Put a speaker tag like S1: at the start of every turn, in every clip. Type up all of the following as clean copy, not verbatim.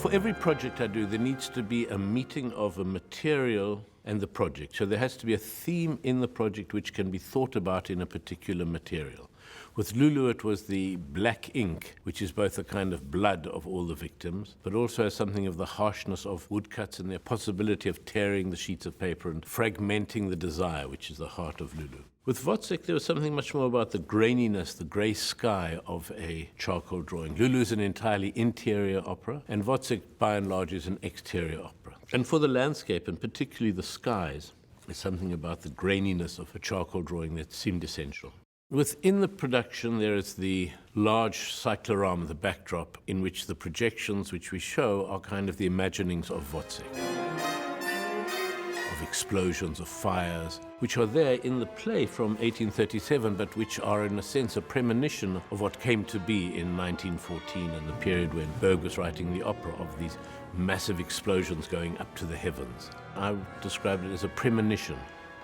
S1: For every project I do, there needs to be a meeting of a material and the project. So there has to be a theme in the project which can be thought about in a particular material. With Lulu, it was the black ink, which is both a kind of blood of all the victims, but also has something of the harshness of woodcuts and the possibility of tearing the sheets of paper and fragmenting the desire, which is the heart of Lulu. With WOZZECK, there was something much more about the graininess, the grey sky of a charcoal drawing. Lulu is an entirely interior opera, and WOZZECK, by and large, is an exterior opera. And for the landscape, and particularly the skies, there's something about the graininess of a charcoal drawing that seemed essential. Within the production, there is the large cyclorama, the backdrop, in which the projections which we show are kind of the imaginings of WOZZECK, of explosions, of fires, which are there in the play from 1837, but which are, in a sense, a premonition of what came to be in 1914 and the period when Berg was writing the opera, of these massive explosions going up to the heavens. I described it as a premonition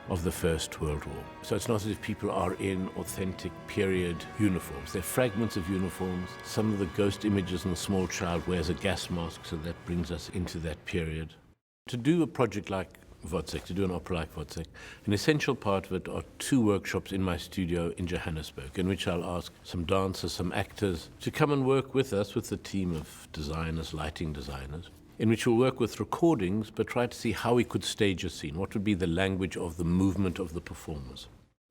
S1: of the First World War. So it's not as if people are in authentic period uniforms. They're fragments of uniforms. Some of the ghost images in the small child wears a gas mask, so that brings us into that period. To do a project like WOZZECK, to do an opera like WOZZECK, an essential part of it are 2 workshops in my studio in Johannesburg, in which I'll ask some dancers, some actors, to come and work with us, with the team of designers, lighting designers, in which we'll work with recordings, but try to see how we could stage a scene. What would be the language of the movement of the performers?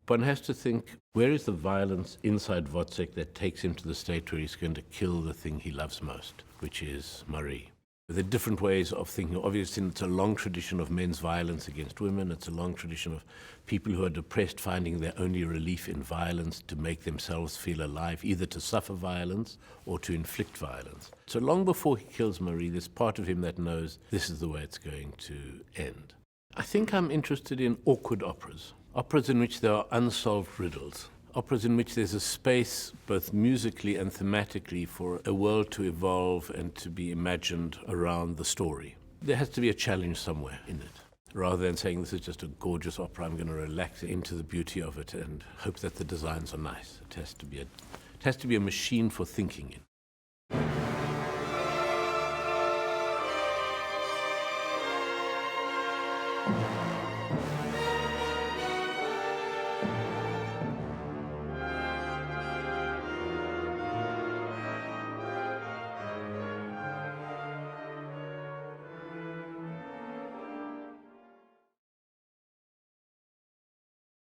S1: One has to think, where is the violence inside WOZZECK that takes him to the state where he's going to kill the thing he loves most, which is Marie? There are different ways of thinking. Obviously, it's a long tradition of men's violence against women. It's a long tradition of people who are depressed finding their only relief in violence to make themselves feel alive, either to suffer violence or to inflict violence. So long before he kills Marie, there's part of him that knows this is the way it's going to end. I think I'm interested in awkward operas, operas in which there are unsolved riddles. Operas in which there's a space, both musically and thematically, for a world to evolve and to be imagined around the story. There has to be a challenge somewhere in it. Rather than saying this is just a gorgeous opera, I'm going to relax into the beauty of it and hope that the designs are nice. It has to be a machine for thinking in.